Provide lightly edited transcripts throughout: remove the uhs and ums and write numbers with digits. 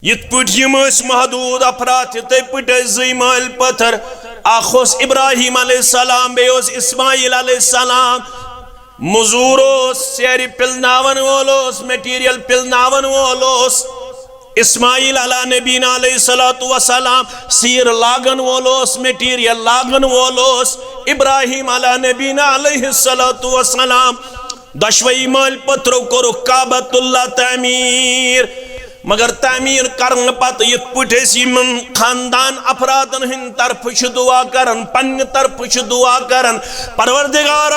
यिथ पट महदूद अफराद ते पट ज़माइल पत्थर अख इब्राहिम अलैहिस्सलाम बे इस्माइल अलैहिस्सलाम मजूर सेर पिलनावन वोल मटीरियल पिलनावन वोल इस्माइल अला नबीना अलैहिस्सलातु वस्सलाम सीर लागन वोल मटीरियल लागन वोल इब्राहिम अला नबीना अलैहिस्सलातु वस्सलाम दशवई माल पत्रों कोरु काबतुल्लाह तामीर मगर तामीर करन पत यिथ पट खानदान अफरादन हिंद तरफ दुआ करन पन्न तरफ दुआ करन परवरदिगार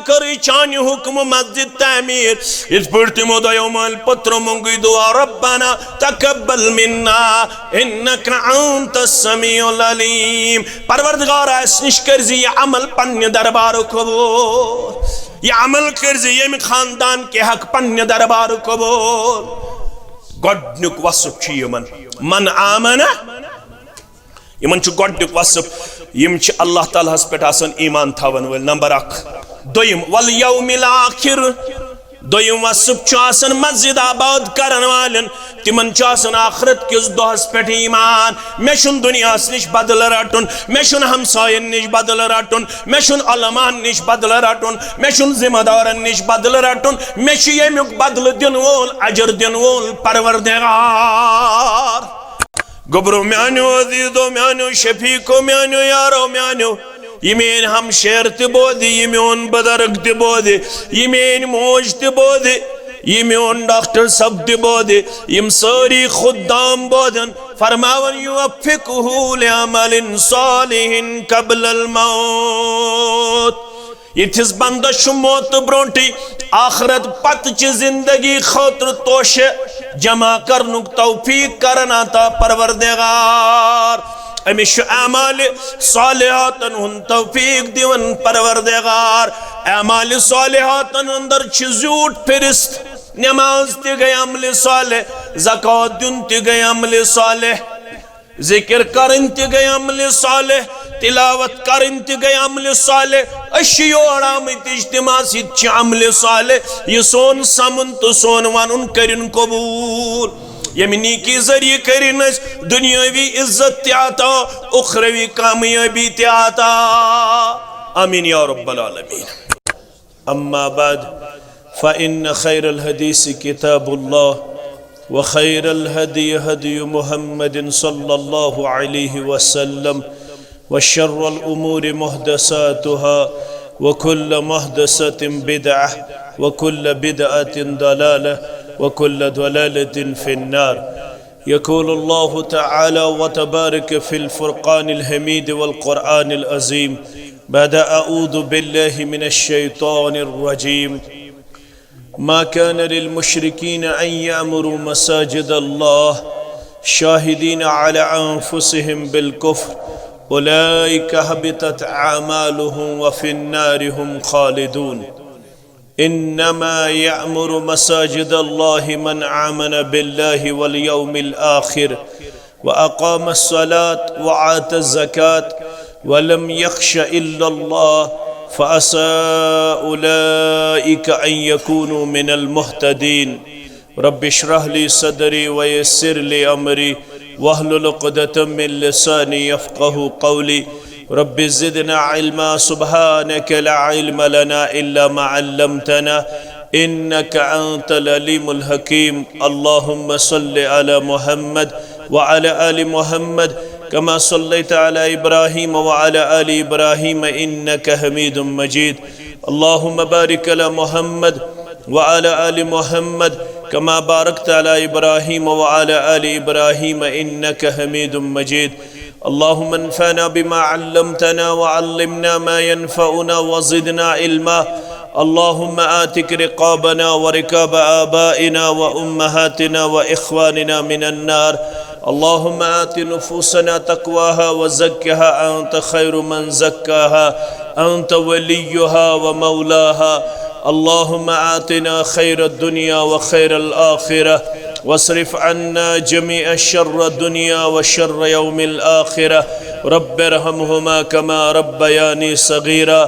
कर चान हुक्म मस्जिद तामीर यिथ पट तिमो दयो माल पत्रो मंगई दुआ रब्बना तकब्बल मिन्ना इन्नका अंतस समीउल अलीम परवरदिगार निश करजी ये अमल पन्न दरबार कबूल ये अमल करजी ये खानदान के हक पन्न दरबार कबूल गोडनुक वसफ मन आमना यमन गोडनुक वसफ यम अल्लाह ताला हस पे आसान ईमान थावन वल नंबर 1 दोयम वल यौमिल आखिर दोयम वसफ आसान मस्जिद आबाद करन वालन तिमन आसान आखिरत किस दोहस पे ईमान मे शुन दुनिया निश बदल रटुन मे शुन हमसायन निश बदल रटुन मे शुन उलमान निश बदल रटुन मे शुन जिम्मेदारन निश बदल रटुन मे छु यमुक बदल दिन वोल अजर दिन वोल परवरदिगार गोबरो म्यानो अजीजो म्यानो शफीको म्यानो यारो म्यानो ये मेन हम शेर ते बोधे ये मेन बदरग ते बोधे ये मेन मोज ते बोधे ये मेन डॉक्टर सब ते बोधे यम सारी खुदाम बोधन फरमावन युवफ्फिकुहु लिअमलिन सालिहिन क़ब्लल मौत इथिस बंदश मौत ब्रोंटी आखरत पत जिंदगी खौत्र तोशे जमा करनुक तौफीक करना ता परवरदिगार अमिश अमाल सालिहातन हुन तौफीक दिवन परवरदिगार अमाल सालिहातन अंदर झूठ फिरिस्त नमाज ते गए अमल सालिह ज़कात दुन ते गए अमल सालिह जिक्र करन ते गए अमल सालिह तिलावत करन ते गए अमल सालिह अशियोर आमत इज्तिमा सित अमल सालिह ये सोन समन तो सोन वनुन करिन कबूल यमनी की जरिए करिन दुनियावी इज्जत आता उखरवी कामयाबी आता आमीन या रब्बल आलमीन अम्मा बाद फ़इन्न खैरल हदीस किताबुल्लाह व खैरल हदी हदी मुहम्मदिन सल्लल्लाहु अलैहि वसल्लम व शर्रल उमूरि मुहदसातुहा व कुल्ल मुहदसतिन बिदअह व कुल्ल बिदअतिन दलालह व कुल्ल दलालतिन फिन्नार यक़ूलु अल्लाहु तआला व तबारक फिल फ़ुरक़ानिल हमीद वल क़ुरआनिल अज़ीम बाद अऊज़ु बिल्लाहि मिनश शैतानिर रजीम मा कान लिल मुशरिकीन अन यअमुरू मसाजिद अल्लाह शाहिदीन अला अनफुसिहिम बिल कुफ्र उलाइका हबितत अमालुहुम व फिन्नारि हुम खालिदून इन्नमा यअमुरु मसाजिद अल्लाहि मन आमन बिल्लाहि वल यौमिल आखिर व अक़ामस सलात व आतज़ ज़कात व लम यख्श इल्लल्लाह फ़असा उलाइका अन यकूनु मिनल मुहतदीन रब्बि इश्रह ली सदरी व यस्सिर ली अमरी वहलुल उक़दतम मिन लिसानी यफ़क़हू क़ौली रब्बि ज़िदना इल्मा सुब्हानक ला इल्म लना इल्ला मा अल्लमतना इन्नका अंतल अलीमुल हकीम अल्लाहुम्मा सल्लि अला मुहम्मद व अला आलि मुहम्मद कमा सल्लैता अला इब्राहीम व अला आलि इब्राहीम इन्नका हमीदुम मजीद अल्लाहुम्मा बारिक अला मुहम्मद व अला आलि मुहम्मद कमा बारकता अला इब्राहीम व अला आलि इब्राहीम इन्नका हमीदुम मजीद अल्लाहुम्मा अन्फ़अना बिमा अल्लमतना व अल्लिमना मा यनफ़अुना व ज़िदना इल्मा अल्लाहुम्मा आतिक रिक़ाबना व रिक़ाब आबाइना व उम्महातिना व इख़वानिना मिनन नार अल्लाहुम्मा आति नुफ़ूसना तक़वाहा व ज़क्किहा अंत खैरु मन ज़क्काहा अंत वलियुहा व मौलाहा अल्लाहुम्मा आतिना खैरद दुनिया व खैरल आखिरह वस्रिफ अन्ना जमीअ शर्र दुनिया व शर्र यौमिल आखिरह रब्बिरहमहुमा कमा रब्बयानी सगीरा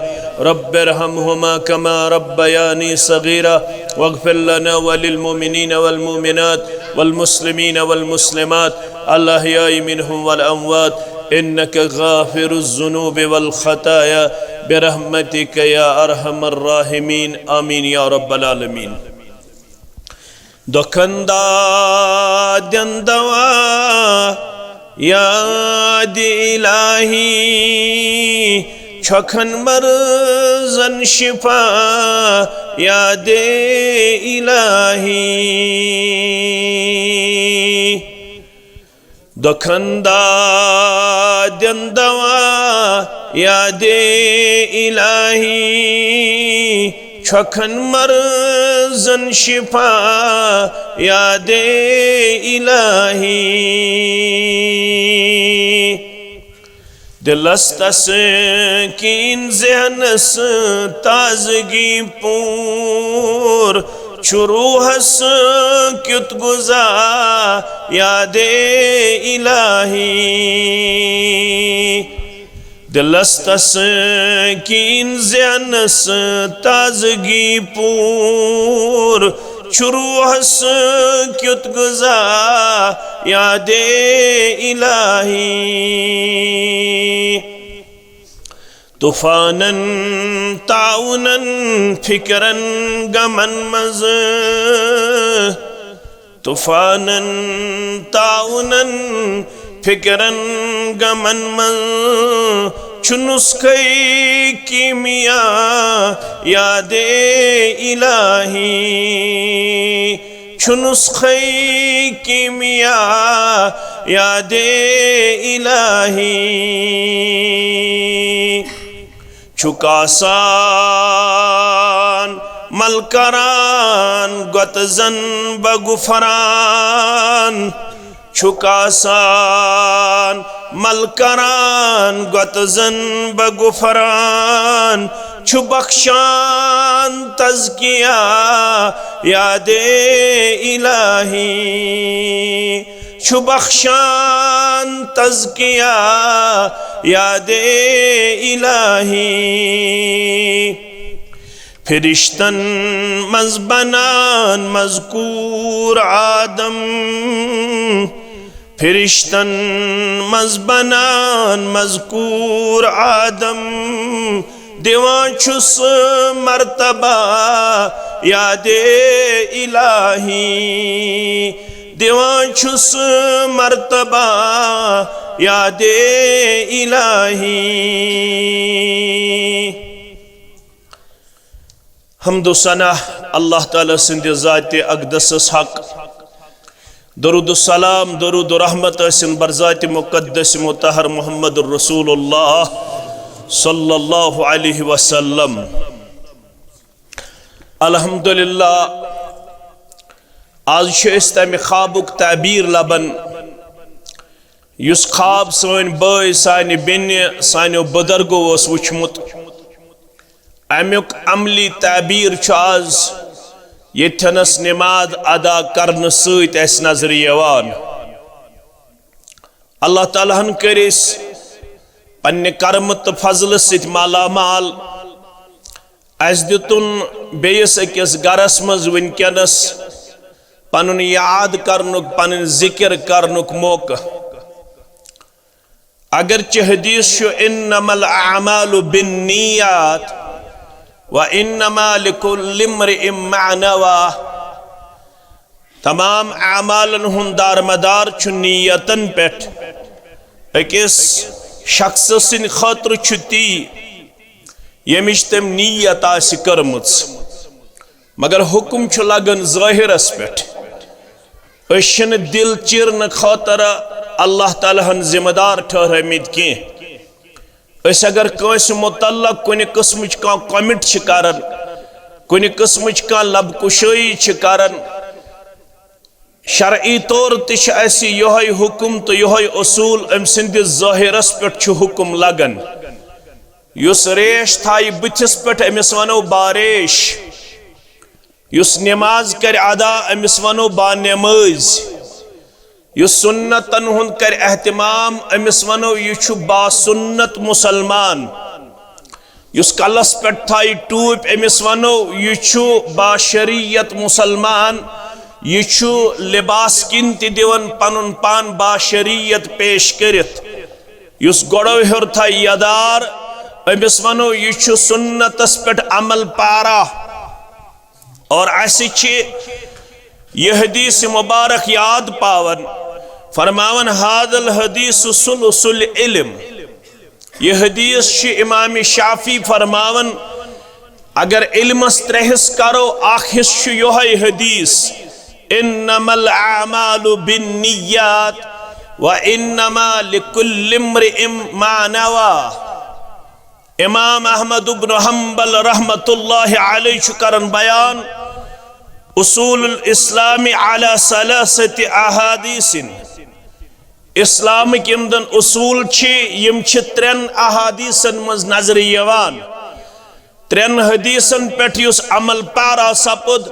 रब्बिरहमहुमा कमा रब्बयानी सगीरा वग़फ़िर लना व लिल मुमिनीन वल मुमिनात والمسلمين والمسلمات الأحياء منهم والأموات إنك غافر الذنوب والخطايا برحمتك يا أرحم الراحمين آمين يا رب العالمين. دكندا دندوا يا دي إلهي چکن مرزن شفا یا دے الہی دکھندا دن دوا یا دے الہی چکن مرزن شفا یا دے الہی دلستس کین ذہنس تازگی پور چروحس کیت گزا یاد الہی دلستس کین ذہنس تازگی پور چروحس کیت گزا یاد الہی طوفانن تعاونن فکرن غمن مز طوفانن تعاونن فکرن غمن مز چنسخی کیمیا یاد الہی چنسخی کیمیا یاد الہی چکاسان ملکران گتزن بغفران چکاسان ملکران گتزن بغفران چو بخشان تزکیہ یاد الہی چو بخشان تزکیہ یاد الہی فرشتن مزبنان مذکور آدم فرشتن مزبنان مذکور آدم دیوان چھس مرتبہ یاد الہی دیوان چھس مرتبہ یاد الہی حمد و ثنا اللہ تعالی سند ذات اقدس حق درود السلام درود و رحمت اسن بر ذات مقدس مطہر محمد الرسول اللہ صلی اللہ علیہ وسلم الحمدللہ آج اس تمہ خوابک تعبیر لبن یس خواب سن بٲے سانہ بیٚنہِ سانیو بُزرگو اوس وٕچھمُت امیُک عملی تعبیر چھُ آز ییٚتھٮ۪نس نماز ادا کرنہٕ سۭتۍ اَسہِ نظرِ یِوان اللہ تعالیٰ ہن کٔرۍ أسۍ پننہِ کرمہٕ تہٕ فضلہٕ سۭتۍ مالا مال اَسہِ دِتُن بیٚیِس أکِس گرس منٛز وٕنکٮ۪نس پنُن یاد کرنُک پنٕنۍ ذِکر کرنُک موقعہٕ اگرچہ حدیث چھُ انما الاعمال بالنیات وانما لكل امرئ ما نوى تمام اعمالن ہُنٛد دارمدار چھُ نیتن پٮ۪ٹھ أکِس شخص سٕنٛدِ خٲطرٕ چھُ تی ییٚمِچ تٔمۍ نیت آسہِ کٔرمٕژ مگر حکم چھُ لگان ظٲہرس پٮ۪ٹھ أسۍ چھِنہٕ دل چیرنہٕ خٲطرٕ اللہ تعالیٰ ہن ذمہ دار ٹھہرٲمٕتۍ کینٛہہ أسۍ اگر کٲنٛسہِ متعلق کُنہِ قٕسمٕچ کانٛہہ کوٚمِٹ چھِ کران کُنہِ قٕسمٕچ کانٛہہ لب کُشٲیی چھِ کران شرعی طور تہِ چھِ اَسہِ یِہوٚے حُکم تہٕ یِہوٚے اصوٗل أمۍ سٕنٛدِس ظٲہرس پٮ۪ٹھ چھُ حُکم لگان یُس ریش تھایہِ بٕتھِس پٮ۪ٹھ أمِس ونو باریش یُس نماز کرِ ادا أمِس ونو بانمٲزۍ یُس سُنتن ہُنٛد کرِ احتمام أمِس ونو یہِ چھُ باسُنت مُسلمان یُس کلس پٮ۪ٹھ تھایہِ ٹوٗپۍ أمِس ونو یہِ چھُ باشریعت مُسلمان ये लिबास किन दिवन पनुन पान बाशरीयत पेश करित युस गोड़ो हिर था यदार अमिस वनो ये सुन्नतस पे अमल पारा और यह हदीस मुबारक याद पावन फरमावन हादल हदीस सुलुसुल इल्म। यह हदीस इमाम शाफी फरमावन अगर इल्मस त्रे हिस करो आख हिस योहै हदीस इन्नमल आमालु बिन्नियात व इन्नमा लिकुल्लि इम्रिइम मा नवा। इमाम अहमद इब्न हंबल रहमतुल्लाहि अलैहि करन बयान उसूल इस्लाम अला सलासति अहादीसिन। इस्लाम यमदन उसूल यम त्रेन अहादीसन मज नजर यवान त्रेन हदीसन पेट युस अमल पारा सपुद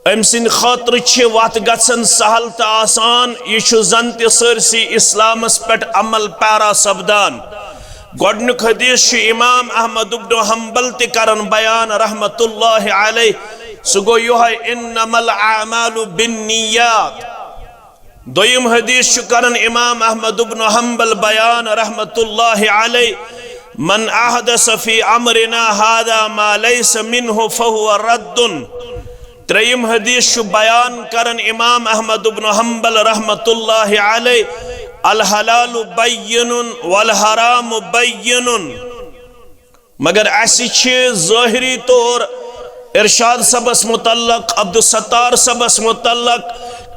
अम सिंद खतर वत गसन सहल तो आसान यह जन सरसी इस्लामस पेट अमल पारा सपदान। गोडनुक हदीस इमाम अहमद इब्न हंबल करन बयान रहमतुल्लाहि अलैहि सो गो योहै इन्नमल आमालु बिन्नियात। दोयम हदीस करन इमाम अहमद इब्न हंबल बयान रहमतुल्लाहि अलैहि मन अहदस फी अमरिना हादा मा लैसा मिन्हु फहुव रद्दुन। त्रयम हदीस बयान करन इमाम अहमद इब्न हंबल रहमतुल्लाहि अलैहि अल हलालु बय्यनुन वल हरामु बय्यनुन। मगर ऐसी ज़ाहिरी तौर इरशाद सबस मुतल्लक अब्दुल सत्तार सबस मुतल्लक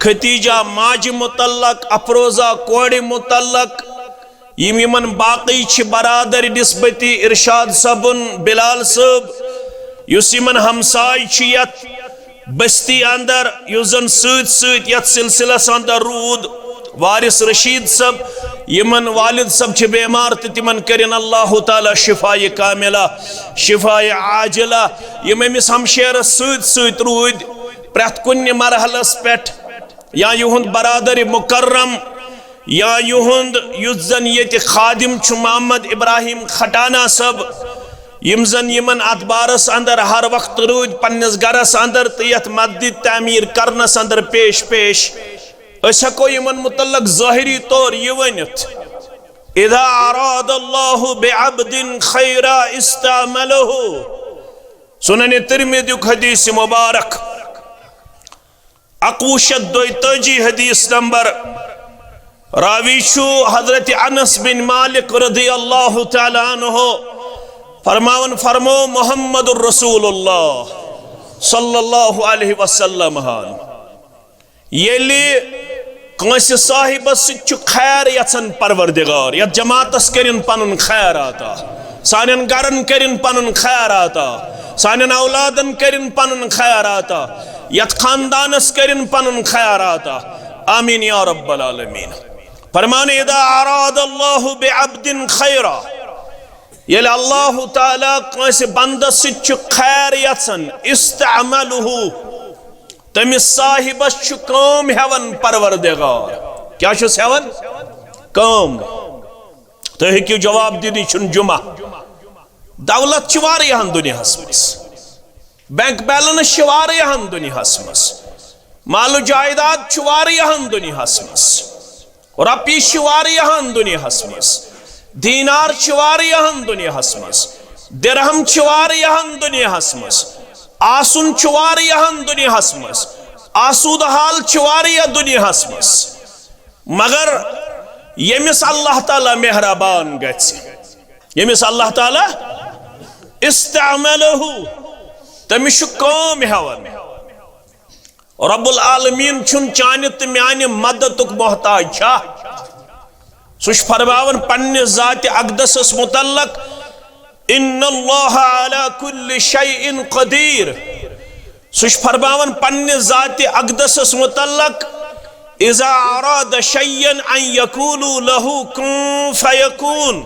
खतीजा माज मुतल्लक अफरोजा कोड़ी मुतल्लक यमन बाकी बरादर निस्बती इरशाद सबन बिलाल सब युसिमन हमसाय बस्ती अंदर युजन सत सिलसिलस अंदर रूद वारिस रशीद सब यमन वालिद सब बेमार तो तिमन करिन अल्लाह ताला शिफाए कामिला शिफाए आजिला यम अमिस हमशेरस सत रूद प्रत कुन मरहलस पे या युहुंद बरादर मुकर्रम या युहुंद युस जन ये खादिम मोहम्मद इब्राहिम खटाना सब यम जन यमन अतबारस अंदर हर वक्त रूद पन्निस गरस अंदर तो यथ मस्जिद तामीर करनस अंदर पेश पेश हको यमन मुतल्लक ज़ाहिरी तौर यह वनित इदा अरादल्लाहु बिअब्दिन खैरा इस्तामलहु। सुनन तिर्मिज़ी हदीस मुबारक 1132 हदीस नंबर रावी हजरत अनस बिन मालिक रज़ियल्लाहु तआला अन्हु फरमावन फरमो मुहम्मदुर रसूलुल्लाह सल्लल्लाहु अलैहि वसल्लम येली कंस साहिबस खैर यन परवरदिगार यथ जमातस करिन पनुन खैर आता सानन गरन करिन पनुन खैर आता सानन औलादन करिन पनुन खैर आता यथ खानदानस करिन पनुन खैर आता आमीन या रब्बल आलमीन। फरमाने इदा अरादल्लाहु बिअब्दिन खैरा येल अल्लाह ताला कंस बंदस खैर यन इस्तअमलहु तमिस साहिबस कम हेवन परवरदिगार क्या हेवन कम तो हेकु जवाब दीदी जुमा दौलत वारियाहन दुनियास मज बैंक बैलेंस वारियाहन दुनियास मज माल जायदाद वारियाहन दुनियास मज रपी वारियाहन दुनियास मज दीनार वारियाहन दुनियास मज दिरहम वारियाहन दुनियास मज आसुन वारियाहन दुनियास मज आसूद हाल वारिया दुनियास मज मगर यमिस अल्लाह ताला मेहरबान गछि यमिस अल्लाह ताला इस्तअमलहु तमिस कम हेवन रब्बुल आलमीन छुन चानि तो म्यानि मददुक मोहताज छा सुश फरमावन पन्ने जात अक़दस मुतल्लक इन्नल्लाह अला कुल्लि शैइन क़दीर। सुश फरमावन पन्ने जात अक़दस मुतल्लक इज़ा अराद शैयन अन यक़ूलु लहु कुन फयकून।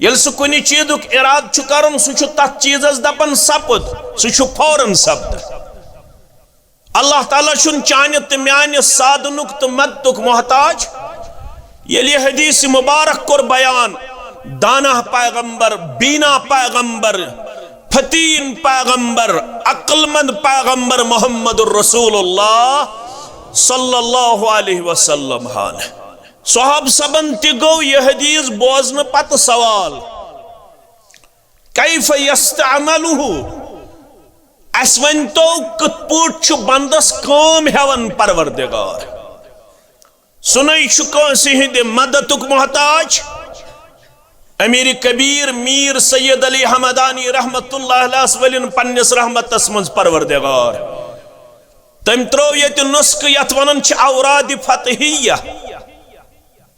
यल सु कुनि चीजुक इराद छु करन सु छु तथ चीजस दपन सपद सु छु फौरन सपद। अल्लाह ताला छुन चानि तो म्यानि साधनुक तो मददुक मोहताज। ये हदीस मुबारक कोर बयान दाना पैगंबर बीना पैगंबर फतीन पैगंबर अक्लमंद पैगंबर मोहम्मद रसूलुल्लाह सल्लल्लाहु अलैहि वसल्लम हान सहाब सबन ति गो यह हदीस बोजन पत सवाल कैफ यस्तअमलुहु अस वनतो कत पट छु बंदस काम हेवन परवरदिगार सुनै छु कांसि हिंदे मददुक मोहताज अमीर कबीर मीर सैयद अली हमदानी रहमतुल्लाह अलैह वलिन पन्निस रहमतस मंज परवरदिगार तम त्रो ये नुस्ख यत वनन छ औराद फतहिया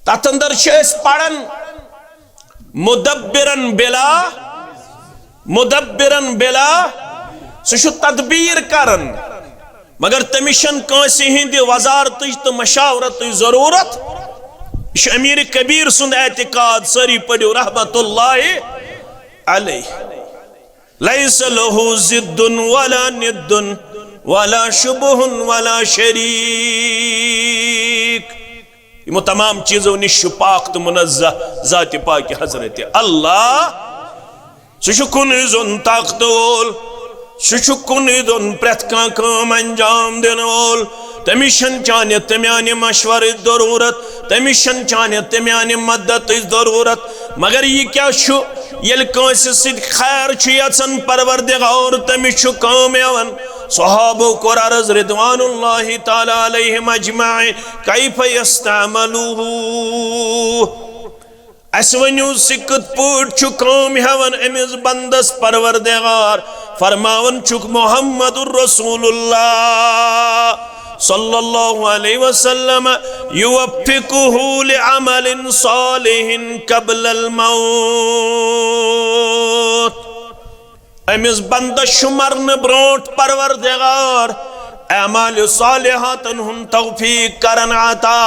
तथ अंदर छ पढ़न मुदब्बिरन बिला सह तदबीर करन मगर तमिशन कांसि हिंद वजारत तो मशावरत जरूरत अमीर कबीर सुंद एतिकाद सरी पढ़ो रहमतुल्लाह अलैह लैस लहु जिद्दुन वला निद्दुन वला शुबहुन वला शरीक यमो तमाम चीजों निश पाक तो मुनज़्ज़ह ज़ात पाक हजरत अल्लाह सह कुन जोन ताकत वोल सह कुन जोन प्रत काम अंजाम दिन वोल तमिशन चाने तम्याने मशवर जरूरत तमिशन चाने तम्याने मदद जरूरत मगर ये क्या छु यल कांसि सिद खैर छु यसन परवरदिगार तमिश छु काम यवन सहाबो कोर अर्ज रिदवानुल्लाहि ताला अलैहिम अजमाइन कैफ यस्तअमलुहु अस वनु सिकत पट छु काम हेवन अमिस बंदस परवरदिगार फरमावन छुक मुहम्मदुर रसूलुल्लाह सल्लल्लाहु अलैहि वसल्लम युवफ्फिकुहु लिअमलिन सालिहिन क़ब्लल मौत अमिस बंदस मरन ब्रोट परवरदिगार अमाल सालिहातन हुन तौफीक करन अता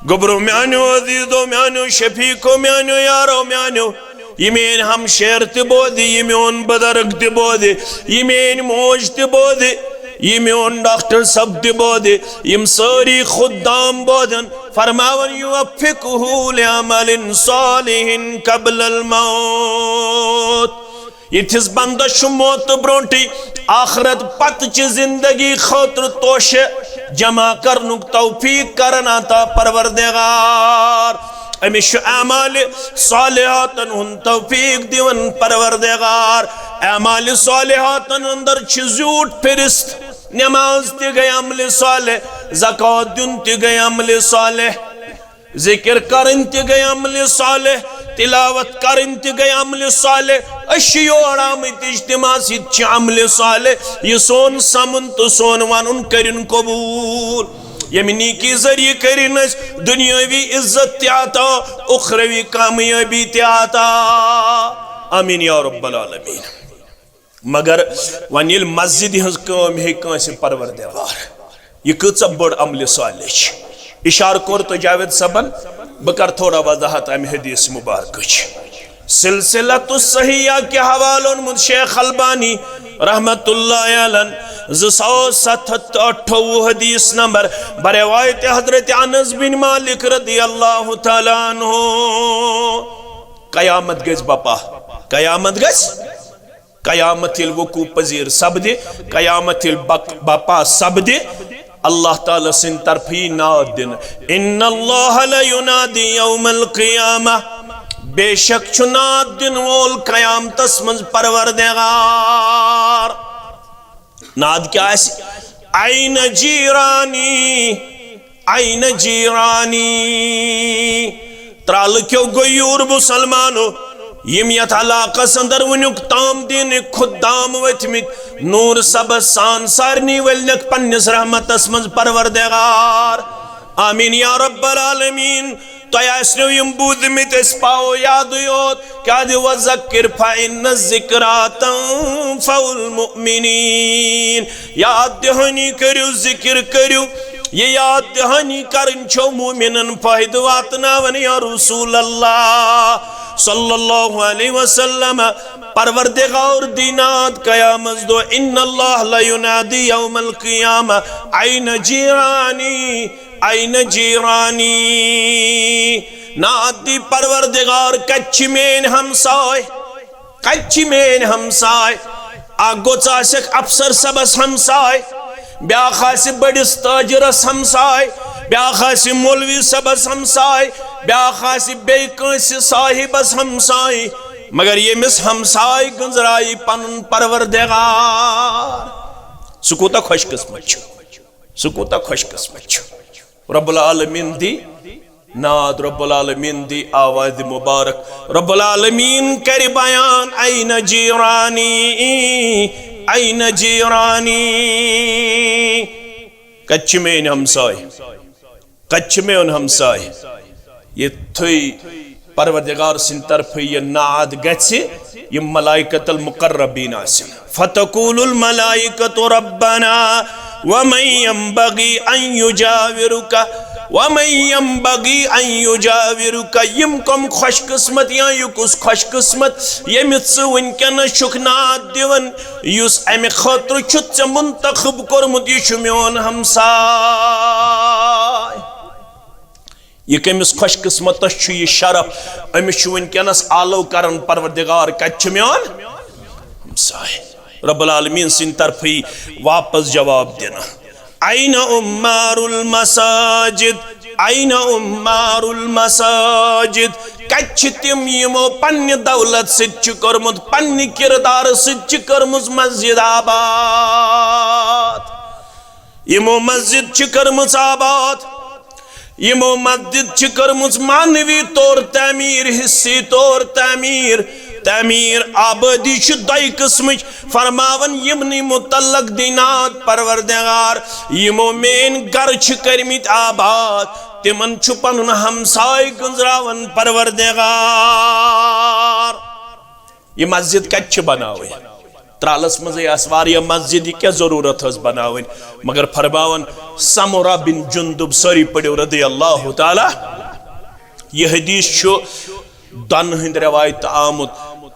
गुबरो म्यानो अजीजो म्यानो शफीको म्यानो यारो म्यानो ये मेन हम शेर ते बोधि ये मेन बदरग ते बोधि ये मेन मोज ते बोधि ये मेन डॉक्टर सब ते बोधि यम सारी खुदाम बोधन फरमावन युवफ्फिकुहु लिअमलिन सालिहिन क़ब्लल मौत इथिस बंदस मौत ब्रोंटी आखरत पत जिंदगी खतर तोशे जमा करनुक तौफीक करन अता परवरदिगार अमिश अमाल सालिहातन हुन तौफीक दिवन परवरदिगार अमाल सालिहातन अंदर छ झूठ फिरिस्त नमाज ते गए अमल सालिह ज़कात दुन ते गए अमल सालिह जिक्र करन ते गए अमल सालिह तिलावत करन ते गए अमल सालिह अशियोर आमत इज्तिमा सित अमल सालिह ये सोन समन तो सोन वनुन करिन कबूल यमिनी की जरिए करिन दुनियावी इज्जत ते आता उखरवी कामयाबी ते आता आमीन या रब्बल आलमीन मगर वन ये मस्जिद हज काम हे कांसि परवरदिगार ये कचा बड़ अमल सालिह इशार कोर तो जावेद सबन बकर थोड़ा वजाहत अम हदीस मुबारक सिलसिलतु सहिया के हवालों मुझ शेख अलबानी रहमतुल्लाह अलैह 2758 हदीस नंबर बरवायत हजरत अनस बिन मालिक रदियल्लाहु तआला अन्हु कयामत गज बापा कयामत गज कयामतिल वकू पजीर सब्दे कयामतिल बापा सब्दे अल्लाह ताला सिन तरफी नाद दिन इन्नल्लाह ला युनादी यौमल क़ियामा बेशक चुनाद दिन वोल कयामतस मंज परवरदिगार नाद क्या है आइन जीरानी त्राल क्यों गयूर मुसलमानो यम यथ अलाकस अंदर वनुक ताम दिन खुदाम वथमित नूर सब सान सारनी वलनक पन्निस रहमतस मंज परवरदिगार आमीन या रब्बल आलमीन तो यम बूदमित पाओ याद योत क्या वज़क्किर फ़इन्न ज़िक्रा तंफ़उल मुमिनीन याद दहानी करियो जिक्र करियो ये याद दहानी करन छो मुमिनन फायदा वातनावन या रसूल अल्लाह सल्लल्लाहु अलैहि वसल्लम परवरदिगार दीनात कयामत दो इन्नल्लाह ला युनादी यौमल क़ियामा आइन जीरानी नादी परवरदिगार कच्छ मेन हमसाय कच्ची मेन हमसाय आगोच आसक अफसर सबस हमसाय ब्याख आसि बड़िस ताजिरस हमसाय ब्याख आसि मौलवी सबस हमसाय ब्याख आसि बेय कांसि साहिबस हमसाय मगर यमिस हमसाय गुजराई पनुन परवरदिगार सु कोता खुशकिस्मत छु सु कोता खुशकिस्मत छु रब्बुल आलमीन दी नाद रब्बुल आलमीन दी आवाज़ मुबारक रब्बुल आलमीन कर बयान ऐन जीरानी ऐन जीरानी कच्छ में इन हमसाय कच्छ में उन हमसाय ये थई परवरदिगार सिन तरफ ये नाद गछि ये मलाइकतुल मुकर्रबीन आसिन फतकुलुल मलाइकतु रब्बना वमन यंबगी अन युजाविरुका वमन यंबगी अन युजाविरुका यम कम खुशकिस्मत या युकुस खुशकिस्मत यमित वनकन शुकनाद दिवन युस अमि खतर छु मुंतखब कोरमुत यु मेन हमसाय ये कमिस खुशकिस्मत ये शरफ अमिस वनकनस आलो करन परवरदिगार कच्छ मेन हमसाय रब्बुल आलमीन सिन तरफ वापस जवाब देना ऐन उम्मारुल मसाजिद ऐन उम्मारुल मसाजिद कच्छ तिम यमो पन्ने दौलत सिच करमुत पन्ने किरदार सिच करमुज मस्जिद आबाद यमो मस्जिद च करमुज आबाद यमो मस्जिद च करमुज मानवी तौर तामीर हिस्सी तौर तामीर तामीर आबादी च दई किस्म फरमावन यमनि मुतल्लक दिनात परवरदिगार यमो मेन घर च करमित आबाद तिमन छु पनुन हमसाय गुजरावन परवरदिगार ये मस्जिद कच्छ बनावे त्रालस मजे असवारिया मस्जिद क्या जरूरत हस बनावन मगर फरमावन समुरा बिन जुंदुब सरी पड़ो रदी अल्लाह ताला यह हदीस छु दन हिंद रवायत आमुत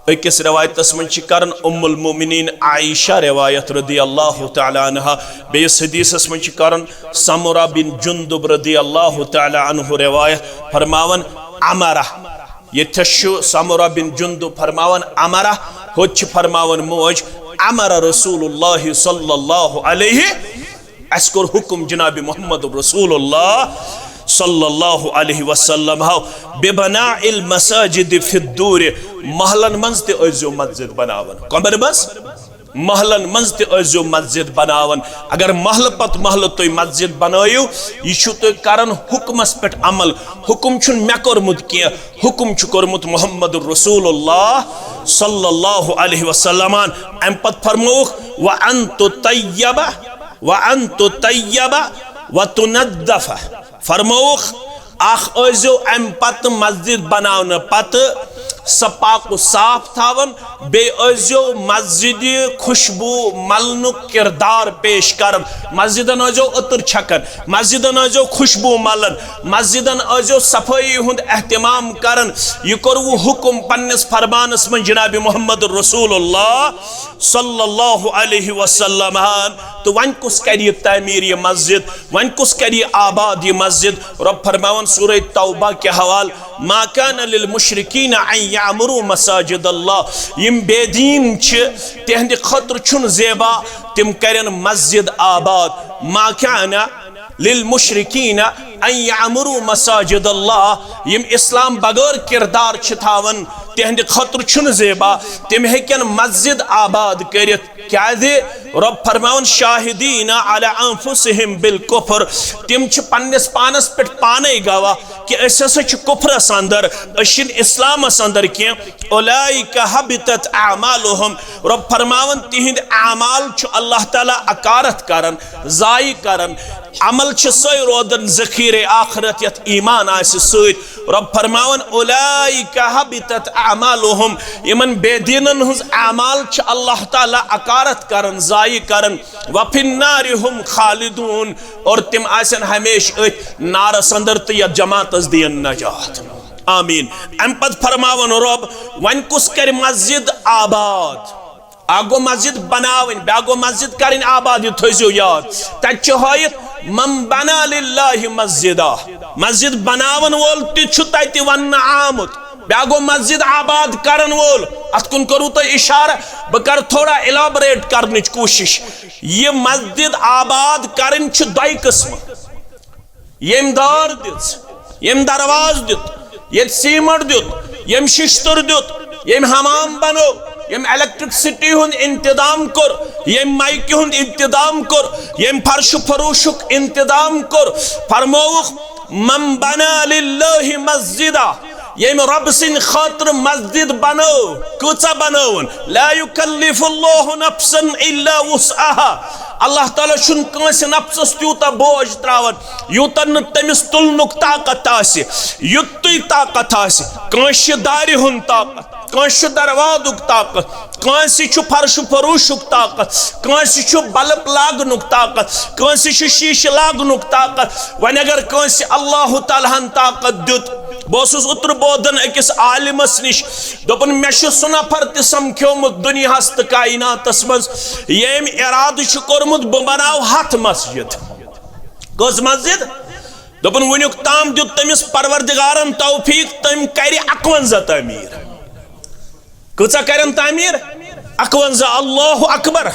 अकिस रवायतस मन करन उम्मुल मोमिनीन आयशा रवायत रदी अल्लाह ताला अन्हा बेस हदीसस मन करन समुरा बिन जुंदुब रदी अल्लाह ताला अन्हु रवायत फरमावन अमरा यथशु समुरा बिन जुंदुब फरमावन अमरा होच फरमावन मोज अमरा रसूलुल्लाह सल्लल्लाहु अलैहि अस्कुर हुक्म जनाब मोहम्मद रसूलुल्लाह सल्लल्लाहु अलैहि वसल्लम हाउ बिबनाइल मसाजिद फिद्दूर महलन मंज ते अजो मस्जिद बनावन कमर बस महलन मंज ते अजो मस्जिद बनावन अगर महल पत महल तो मस्जिद बनायु यह तो करन हुक्मस पे अमल हुक्म छुन मे कोरमुत के हुक्म छु कोरमुत मोहम्मद रसूलुल्लाह सल्लल्लाहु अलैहि वसल्लम अम पत फरमोख व अंतु तय्यबा व तुनद्दफ फरमोख आख अजो अम पत मस्जिद बनावन पत सपाक साफ थावन बे अजो मस्जिद खुशबू मलनु किरदार पेश करन मस्जिदन अजो अतर छकन मस्जिदन अजो खुशबू मलन मस्जिदन अजो सफाई हुंद एहतमाम करन यह करवु हुक्म पन्नस फरमानस मन जनाब मोहम्मद रसूलुल्लाह सल्लल्लाहु अलैहि वसल्लम तो वन कुस करिए तामीर ये मस्जिद वन कुस करिए आबाद ये मस्जिद रब फरमावन सूरह तौबा के हवाल मा कान लिल मुशरिकीन अन यामुरु मसाजिद अल्लाह यम बेदीन छ तिहंद खतर छुन जेबा तिम करन मस्जिद आबाद मा कान लिल मुशरिकीन अन यामुरु मसाजिद अल्लाह यम इस्लाम बगैर किरदार छ थावन तिहंद खतर छुन जेबा तिम हेकन मस्जिद आबाद करित क्या दे रब फरमावन शाहिदीन अला अनफुसिहिम बिल कुफ्र तिम छ पन्नस पानस पे पाने गवा कि ऐसा छ कुफ्रस अंदर अशिन इस्लामस अंदर के उलाइका हबितत अमालुहुम रब फरमावन तिहिंद अमाल छ अल्लाह ताला अकारत करन जाई करन अमल छ सय रोदन ज़खीरे आखिरत यत ईमान आस सत रब फरमावन उलाइका हबितत अमालुहुम यमन बेदीनन हुज अमाल छ अल्लाह ताला अकारत करन जाई करन वफिन्नारि हुम खालिदून और तिम आसन हमेश नारस अंदर तो या जमातस दियन नजात आमीन अम पद फरमावन रब वन कुस कर मस्जिद आबाद आगो मस्जिद बनावन बागो मस्जिद करिन आबाद ये थोइजो याद तच होयत मन बना लिल्लाहि मस्जिदा मस्जिद बनावन वोल ति छु तति वन आमुत ब्या गो मस्जिद आबाद करन वोल अत कुन करू तो इशारा बह कर थोड़ा इलाबरेट करने कोशिश ये मस्जिद आबाद करन दय किस्म यम दार दित यम दरवाज दित ये सीमेंट दित यम शिश्तर दित यम हमाम बनो यम इलेक्ट्रिसिटी हुन इंतजाम कर यम माइक हुन इंतजाम कर यम फर्श फरोशुक इंतजाम कर फरमौख मन बना लिल्लाहि मस्जिदा यम रब सिन खातिर मस्जिद बनो कुचा बनोन ला युकल्लिफुल्लाहु नफ्सन इल्ला वुसअहा अल्लाह ताला शुन कंस नफ्सस त्यूता बोझ त्रावन यूतन तमिस तुलनुक ताकत आसि युत्तुय ताकत आसि कंस दारि हुन ताकत कंस दरवाजुक ताकत कंस फर्श फरोशुक ताकत कंस बल्ब लागनुक ताकत कंस शीश लागनुक ताकत वन अगर कंस अल्लाह ताला ताकत दित बस उतर बोधन अकिस आलिमस निश दोपन मे सु नफर त समख्योमुत दुनियास तो कायनातस मज यम इराद कोर्मुत बह बनाव 100 मस्जिद कस मस्जिद दोपन वुनुक ताम दित तमिस परवरदिगारन तौफीक तम कर 51 तमीर कचा करन तामीर 51 अल्लाहु अकबर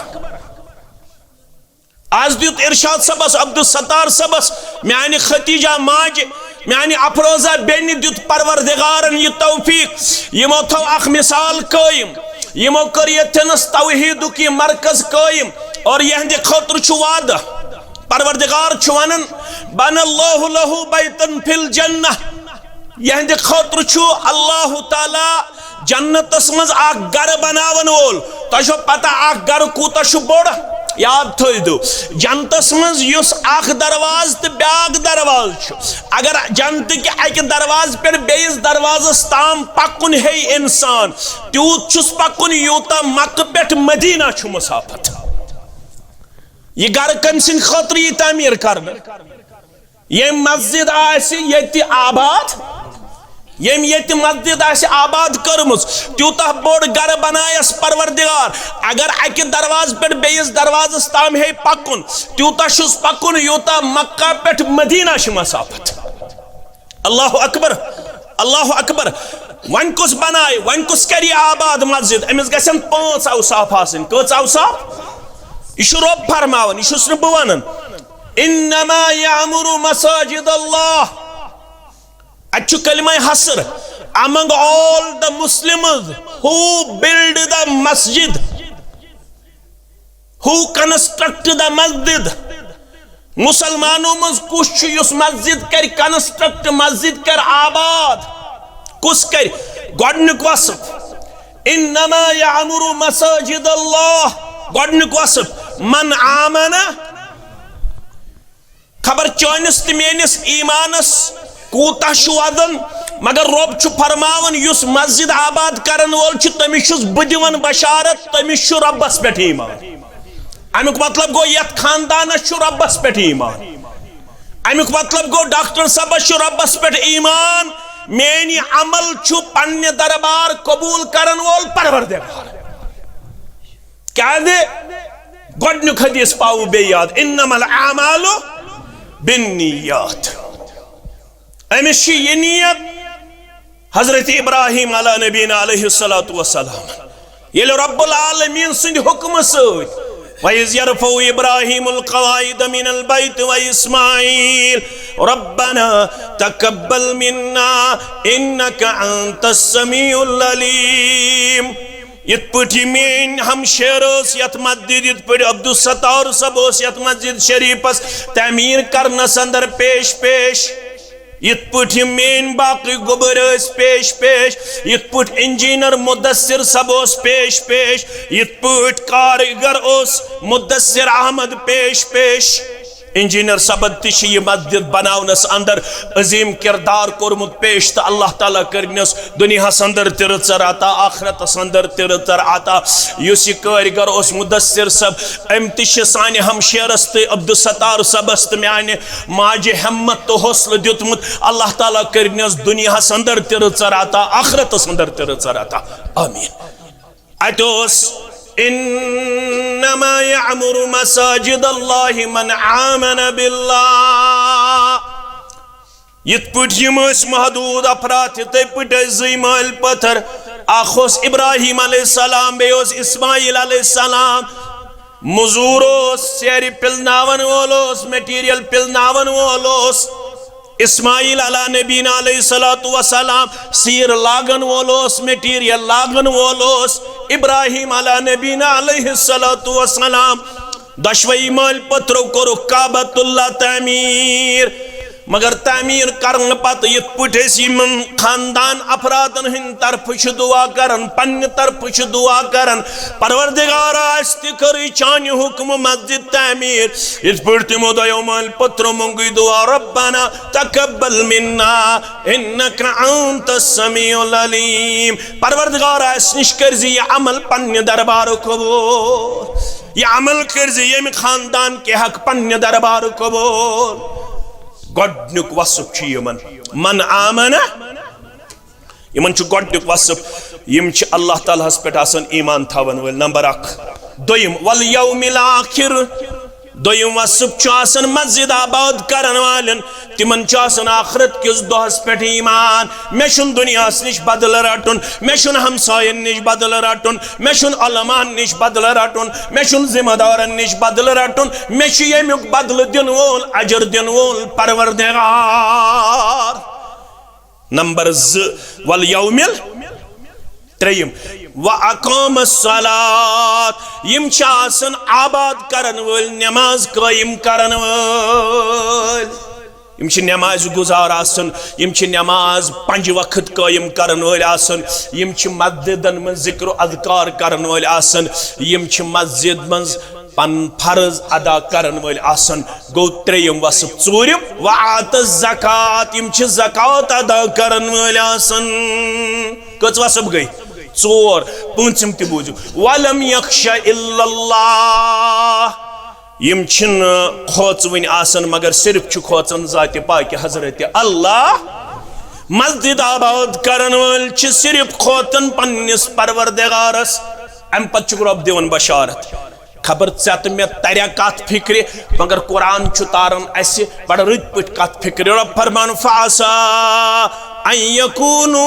आज दित इरशाद सबस अब्दुल सत्तार सबस म्यानि खतीजा माज म्यानि अफरोजा बेन दित परवरदिगारन यह तौफीक यमो थो अख मिसाल कायम यमो कर यथनस तौहीदुक यह मरकज कायम और यहंदे खतर छु वादा परवरदिगार छु वनन बनल्लाहु लहु बैतन फिल जन्नह यहंदे खतर छु अल्लाह ताला जन्नतस मज आख घर बनावन वोल तो पता आख घर कूता छु बोड़ याद थो जन्नतस मज युस आख दरवाज तो ब्याक दरवाज अगर जन्नत के अक दरवाज पे बेस दरवाजस ताम पकुन है इंसान त्यूत छुस पकुन यूता मक्क पे मदीना छु मुसाफत यह घर कम सिंद खतर यह तामीर कर ये मस्जिद आयत आबाद यम ये मस्जिद आबाद कर्मुस त्यूता बोड़ घर बनायस परवरदिगार अगर अक दरवाज पे बेस दरवाजस ताम है पकुन त्यूता शुस पकुन यूता मक्का पे मदीना मसाफत अल्लाह अकबर वन कुस बनाए वन कुस कर आबाद मस्जिद अमिस गसन 5 औसाफ आसन कच औसाफ यह रब फरमावन यह बह वन इन्नमा यामुरु मसाजिद अल्लाह अच्छु कलिमा हसर among all the Muslims who build the masjid, who construct the masjid. मुसलमानों में कुछ युस मस्जिद कर कंस्ट्रक्ट मस्जिद कर आबाद कुछ कर गॉडनिक वसफ इन्नमा यामुरु मसाजिद अल्लाह गॉडनिक वसफ मन आमना खबर चौनिस मेनिस ईमानस कूता वदन मगर रब फरमावन युस मस्जिद आबाद करन वोल तमिस बह दिवन बशारत तमिस रब्बस पे ईमान अमुक मतलब गो यथ खानदानस रब्बस पे ईमान अमुक मतलब गो डॉक्टर सबस रब्बस पे ईमान मेनी अमल पन्ने दरबार कबूल करन वोल परवरदिगार क्या दे गॉडनिक हदीस पाऊ बे याद इन्नमल आमालु बिन्नियात अमिश ये नियत हजरत इब्राहिम अला नबीना अलैहिस्सलातु वस्सलाम ये रब्बुल आलमीन सिंध हुक्म सत वइज़ यरफउ इब्राहिमुल क़वाइद मिनल बैत व इस्माईल रब्बना तक़ब्बल मिन्ना इन्नका अंतस समीउल अलीम इत पटी मेन हम शेरोस यत मस्जिद इत पटी अब्दुल सत्तार सबोस यत मस्जिद शरीफस तमीर करनस अंदर पेश पेश इत पट मेन बाकी गुबर पेश पेश इत पट इंजीनियर मुदस्सिर सबोस पेश पेश इत पट कारीगर ओस मुदस्सिर अहमद पेश पेश इंजीनियर सबद तह मस्जिद बनावनस अंदर अजीम किरदार कोरमुत पेश तो अल्लाह ताला करनस दुनियास अंदर तिरचर आता आखरतस अंदर तिरचर आता युस यह कारीगर ओस मुदस्सिर सब अम तह सानि हमशेरस तो अब्दुल सत्तार सबस तो माने माजे हिम्मत तो हौसला दितमुत अल्लाह ताला करनस दुनियास अंदर तिरचर आता आखरतस अंदर तिरचर आता आमीन अतोस इन्नमा यामुरु मसाजिद अल्लाहि मन आमन बिल्लाह यित पट यम महदूद अफराद ते पट ज़ीमाल पत्थर अख इब्राहिम अलैहिस्सलाम बे इस्माइल अलैहिस्सलाम मजूर सेर पिलनावन वोल मटीरियल पिलनावन वोल इस्माइल अला नबीना अलैहिस्सलातु वस्सलाम सीर लागन वोल मटीरियल लागन वोल इब्राहिम अला नबीना अलैहिस्सलातु वस्सलाम दशवई माल पत्रों कोरु काबतुल्लाह तामीर मगर तामीर करन पत यित पट खानदान अफरादन हिंद तरफ दुआ करन पन्न तरफ दुआ करन परवरदिगार कर चान हुक्म मस्जिद तामीर यित पट तिमो दयो माल पत्रो मंगई दुआ रब्बना तकब्बल मिन्ना इन्नका अंतस समीउल अलीम परवरदिगार निश कर ये अमल पन्न दरबार कबूल ये अमल कर ये खानदान के हक पन्न दरबार कबूल गोडनुक वसफ यमन मन आमना यमन गोडनुक वसफ यम अल्लाह ताला पे ईमान थवन वल नंबर 1 दोयम वल यौमिल आखिर दोयम वसफ मस्जिद आबाद करन वालन तिमन आखिरत किस दोहस पे ईमान मे दुनिया निश बदल रटुन मे हमसायन निश बदल रटुन मे उलमान निश बदल रटुन मे जिम्मेदारन निश बदल रटुन मे यमुक बदल दिन वोल अजर दिन वोल परवरदिगार नंबर 2 वल यौमिल 3 व अकाम सलात यम आबाद करन वल नमाज कायम करन वल यम नमाज गुजार आसन यम नमाज 5 वक्त कायम करन वल आसन यम मस्जिदन में जिक्र अज़कार करन वल आसन यम मस्जिद में पन फर्ज अदा करन वल आसन गो 3 वसफ 4 व आत ज़कात यम ज़कात अदा करन वल आसन कच वसफ गई 4 5 ते बूझू वलम यख्शा इल्लल्लाह यम खोचवन आसन मगर सिर्फ खोचन जात पाक हजरत अल्लाह मस्जिद आबाद करन वल सिर्फ खोतन पन्निस परवरदिगारस अम पत रब दिवन बशारत खबर चत मे तरह कत फिक्र मगर कुरान तारन अस बड़ रुत पट कत फिक्र रब फरमान फासा अन यकूनु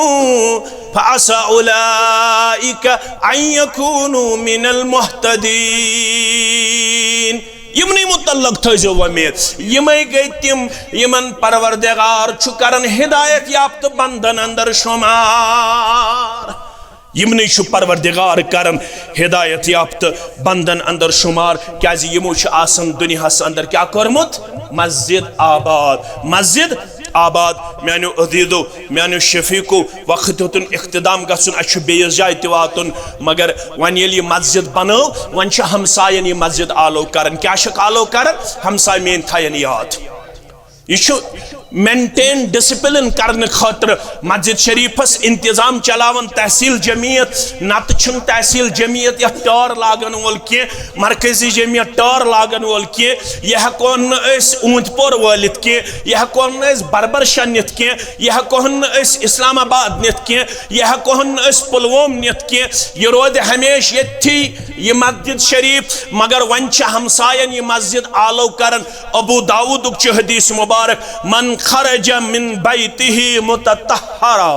फासा उलाइका अन यकूनु मिनल मुहतदीन यमन मुतल्लक थो वमेद यमे गई तिम यमन परवरदिगार करन हिदायत याफ्त बंदन अंदर शुमार यमन परवरदिगार करन हिदायत याफ्त बंदन अंदर शुमार क्या यमो दुनिया अंदर क्या कर्मुत मस्जिद आबाद मानो अदीदो मानो शफीको वक्त होतन इख्तिदाम गसन अच्छ बेस जाय वातन मगर वन ये मस्जिद बनो वन हमसायन ये मस्जिद आलो करन क्या आलो करन हमसाय मेन थयन याद यह मेंटेन डिसिप्लिन करने खातर मस्जिद शरीफस इंतजाम चलावन तहसील जमीयत नत तहसील जमीयत यह टार लागन वोल की मरकजी जमीयत टार लागन वोल की यह हेकोन ऊंटपोर वालित की यह हेकोन बरबरशा नित की यह हेकोन इस्लामाबाद नित की यह हेकोन पुलवोम नित की यह रोद हमेश ये यह मस्जिद शरीफ मगर वन हमसायन यह मस्जिद आलो करन अबू दाऊद हदीस मुबारक मन खरज मिन बैतिही मुतत्तहरा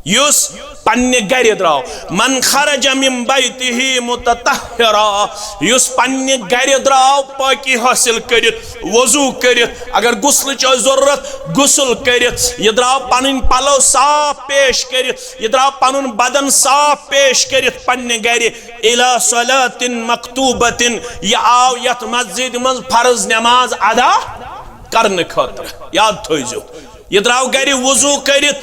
युस पन्ने गर द्राव मन खरज मिन बैतिही मुतत्तहरा युस पन्ने गर द्राव पाकी हासिल करित वजू करित अगर गुस्ल जरूरत गुस्ल करित यह द्राव पन पलो साफ पेश करित यह द्राव पन बदन साफ पेश करित पन्ने गर इला सलातिन मक्तूबतिन यह आव यत मस्जिद मज फर्ज नमाज अदा करने खातर याद थो यह द्राव गर वजू करित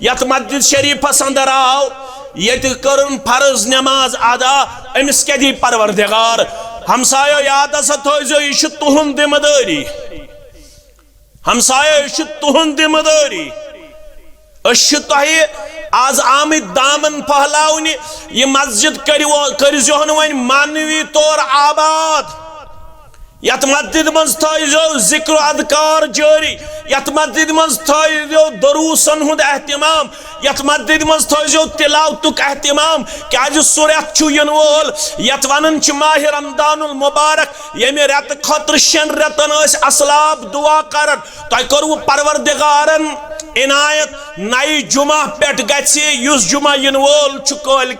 यत मस्जिद शरीफस अंदर आव ये कर्न फर्ज नमाज अदा अमिस क्या दी परवरदिगार हमसायो याद हसा थो यह तुहंद जिम्मेदारी हमसायो यह तुहंद जिम्मेदारी आज आमद दामन फहलावन यह मस्जिद कर वन मानवी तौर आबाद यत मस्जिद मज थो जिक्र अदकार जारी, यत मस्जिद मज थो दरूसन हुंद एहतिमाम, यत मस्जिद मज थो तिलावतुक एहतिमाम। क्या सुरत इन वोल यत वन माह रमदानुल मुबारक, यमे रेत खतर 6 रेतन असलाब दुआ कर, तह कर्व परवरदिगारन इनायत नई जुमा पेट गुस जुमा इन वोल कल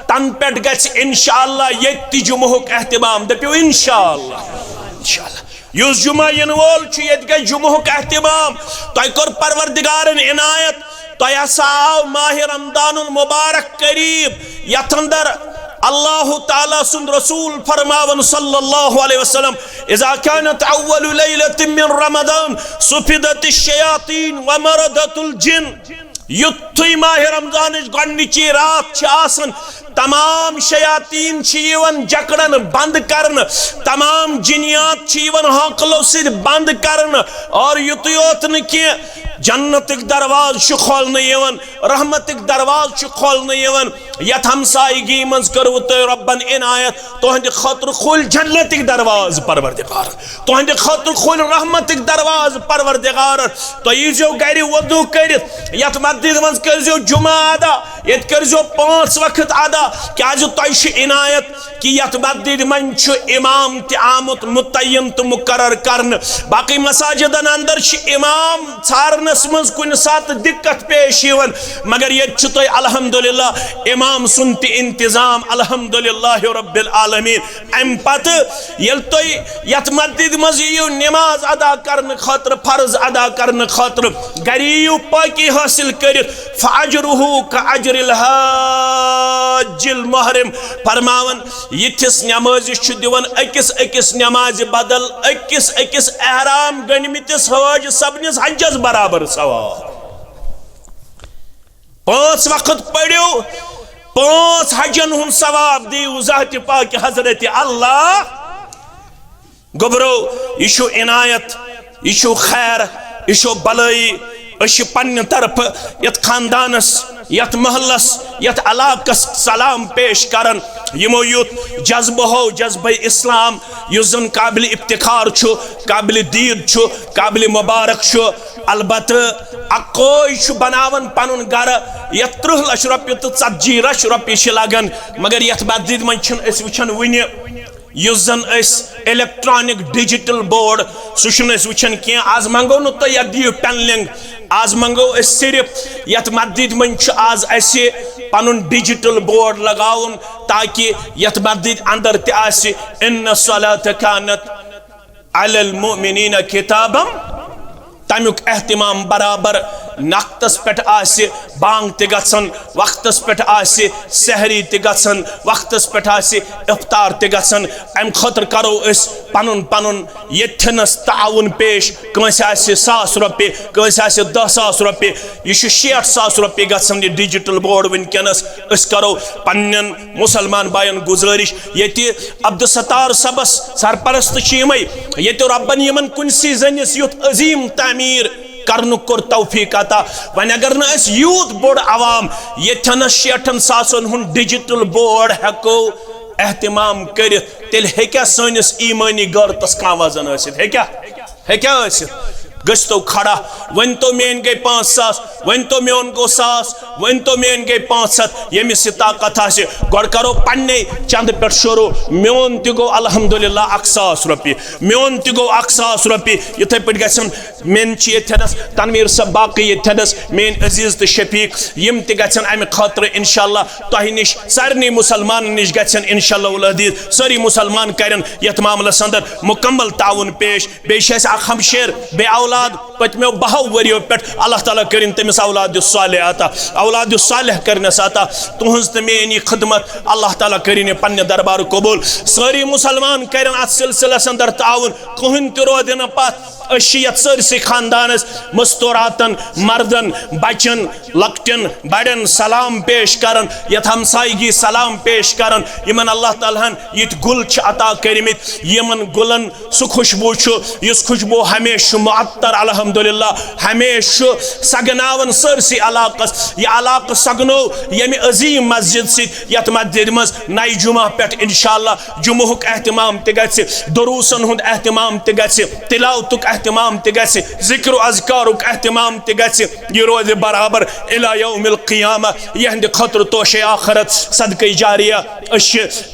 तन पेट ग इंशाअल्लाह ये जुमुक एहतिमाम, दपो इंशाअल्लाह युस जुमा इन वोल ये जुमुक एहतिमाम, तह कर परवरदिगारन इनायत, तह आव माह रमदानुल मुबारक करीब, यथ अंदर अल्लाह ताला सुन रसूल फरमावन सल्लल्लाहु अलैहि वसल्लम इज़ा कानत अव्वलु लैलतिन मिन रमदान सुफिदतिश शयातीन व मरदतुल जिन। युत्थुई माह रमजान गोडनिची रात आसन, तमाम शयातीन जकड़न बंद करन, तमाम जिनियात हौकलों से बंद करन, और युत योत न जन्नतिक दरवाज खोलन, रहमतिक दरवाज खोलन। यथ हमसायगी मज करू तो रब्बन इनायत, तुहंद खतर खोल जन्नतिक दरवाज परवरदिगार, तुहंद खतर खोल रहमतिक दरवाज परवरदिगार। तो यीजो गर वदू कर, यथ मस्जिद मज कर जुमा अदा, ये कर 5 वक्त अदा, क्या तह इनायत कि यथ मस्जिद मन इमाम तमुत मुतयन तो मुकर्रर करन। बाकी मसाजिदन अंदर इमाम छारनस मज कुन सात दिक्कत पेश यवन, मगर ये तुह अल्हम्दुलिल्लाह इमाम सुन ति इंतजाम अल्हम्दुलिल्लाह रब्बिल आलमीन। अम पत यल तुह यथ मस्जिद मज यू नमाज अदा करने खतर, फर्ज अदा करने खतर गरीयू पाकी हासिल कर, फअजरुहु कअजरिल हाजिल मुहरिम। फरमावन यथिस नमाज दिवन अकिस अकिस नमाज बदल अकिस अकिस एहराम गणमितिस हाज सबनिस हजस बराबर सवाब। 5 वक्त पढ़ो, 5 हजन हुन सवाब दियो ज़ात पाक हजरत अल्लाह। गोबरो यशु इनायत, यशु खैर, यशु भलाई, अश पन्न तरफ यत खानदानस, यत महलस, यत अलाकस सलाम पेश करन। यमो युत जज्ब हो जज्ब इस्लाम, युस जन काबिल इफ्तिखार छु, काबिल दीद छु, काबिल मुबारक छु। अलबत अकोई बनावन पनुन गर यत 30 लाख रुपये तो 40 लाख रुपये लगन, मगर यत मस्जिद मन वुचन वन युस जन इलेक्ट्रॉनिक डिजिटल बोर्ड सह वुचन क्या। आज मंगो न तो यत दियो पेनलिंग, आज मंगो सिर्फ यत मस्जिद मन आज असे पनुन डिजिटल बोर्ड लगाउन, ताकि यत मस्जिद अंदर त इन्न सलात कानत अलल मुमिनीन किताबम, तमुक एहतिमाम बराबर नक्तस पेट आसे बांग ते गसन, वक्तस पेट आसे सहरी ते गसन, वक्तस पेट आसे इफ्तार ते गसन। अम खतर करो इस पनुन पनुन यथनस ताउन पेश, कंस आसे 100 रुपये, कंस आसे 10,000 रुपये, यह 60,000 रुपये गसन ये डिजिटल बोर्ड वनकनस। इस करो पन्न मुसलमान बायन गुजारिश, ये अब्दुलसत्तार सबस सरपरस्त यमे, ये रब्बन यमन कुनसी जनिस युथ अजीम तामीर करनुक कोर तौफीक अता। वन अगर न यूत बोड़ अवाम यथन 60,000 हुन डिजिटल बोर्ड हेको एहतिमाम कर, तेल हेक्या सनिस ईमानी गरतस का वजन आसित, हेक्या आसित। गस्तो खड़ा वन तो मेन गई 5,000, वन तो मेन गो 1,000, वन तो मेन गई 500। यमिस ताकत आसे गोड करो पन्ने चंद पे शुरू। मेन तो गो अल्हम्दुलिल्लाह 1,000 रुपये, मेन तो गो 1,000 रुपये। इथे पे गसन मेन यथनस तनवीर सब बाकी यथनस मेन अजीज तो शफीक यम ते गसन अमि खतर इंशाअल्लाह तह निश सारे मुसलमान निश गसन इंशाअल्लाह उल अजीज। सारी मुसलमान करन यथ मामलस अंदर मुकम्मल ताउन पेश। बेश हमशेर बे औलाद पत्मो 12 वरियो पे अल्लाह ताला करिन तमिस औलाद सालेह अता, औलाद सालेह करनस अता। तुहंज तो मेनी खिदमत अल्लाह ताला करिन पन्ने दरबार कबूल। सारी मुसलमान करन अत सिलसिलस अंदर ताउन, कहन तो रोद न पत। यत सरसी खानदानस मस्तूरातन मर्दन बचन लकटन बड़न सलाम पेश करन यत हमसायगी सलाम पेश करन यमन अल्लाह ताला यत गुल अता करमित यमन गुलन सु खुशबू युस खुशबू हमेश मुअत्तर अल्हम्दुलिल्लाह हमेश सगनावन सरसी इलाकस यह इलाक सगनो यमि अजीम मस्जिद सित यत मस्जिद मज नई जुमा पे इंशाअल्लाह जुमुक एहतमाम ते गछि दुरूसन हुंद एहतमाम ते गछि तिलावतुक एहतमाम ते गछि जिक्र अज़कारुक एहतमाम ते गछि यह रोज बराबर इला यौमिल क़ियामा यहंद खतर तोशे आखरत सदक़े जारिया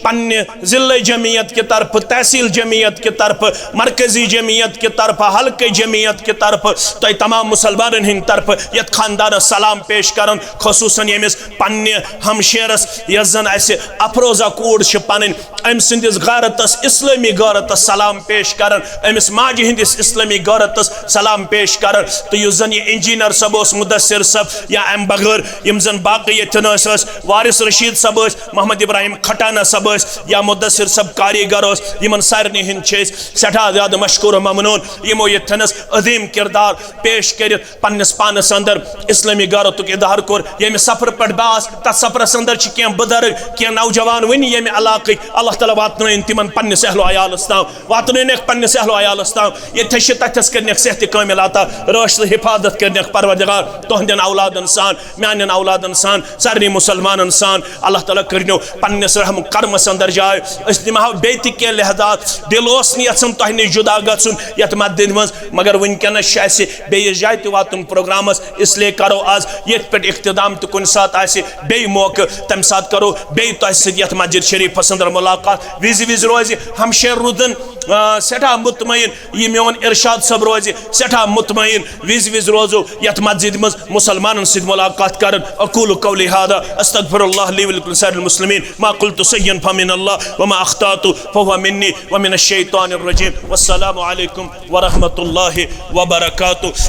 पन्ने ज़िले जमीयत के तरफ तहसील जमीयत के तरफ मरकजी जमीयत के तरफ हल्के जमीयत के तरफ तो तमाम मुसलमान हिंद तरफ यत खानदान सलाम पेश करन खसूसन यमिस पन्ने हमशेरस यजन ऐसे अफरोजा कूड़ पन अम सिंदिस गारतस इस्लामी गारतस सलाम पेश करन अमिस माजि हिंदिस इस्लामी गारतस सलाम पेश करन तो युस जन ये इंजीनियर सब मुदस्सिर सब या अम बगैर यम जन बाकी यतन वारिस रशीद सब मोहम्मद इब्राहिम खटाना सब या मुदस्सिर सब कारीगर यमन सारनी हिंद सठा ज्यादा मशकूर ममनून यमो यतनस अजीम किरदार पेश कर पन्नस पानस अंदर इस्लामी गारतुक इजहार कोर यम सफर पे बास तथ सफरस अंदर क्या बुजुर्ग क्या नौजवान वन यम इलाक अल्लाह ताला वातन तिमन पन्नस अहलो अयालस ताम वातन पन्नस अहलो अयालस ताम ये तथस कर सेहत कामिल अता रश हिफाजत कर परवरदिगार तुहंदन औलादन सान मान औलादन सान सारे मुसलमान सान अल्लाह ताला करनो पन्नस रहम कर्मस अंदर जाए निमहाव बे कह लिहाजात दिल यन तह नश जुदा गन यथ मस्जिद मज मगर वनकस बेस जाए वातन प्रोग्रामस इसलिए करो आज ये पे इख्तिदाम तो कुन सात बे मौके तम सात करो बे तथ मस्जिद शरीफस अंदर मुलाकात विज विज रोज हमशेर रुदन सठा मुतमईन यह मोन इरशाद सब रोज सठा मुतमईन विज विज रोजो यथ मस्जिद मज मुसलमान सद मुलाकात कर अकूल कौली हादा अस्तगफिरुल्लाह ली व लिकुल साइरिल मुस्लिमीन मा कुल्तु सय्यन फमिन अल्लाह व मा अख्तातु फहुव मिन्नी व मिनश शैतानिर रजीम वस्सलामु अलैकुम व रहमतुल्लाहि व बरकातुहू।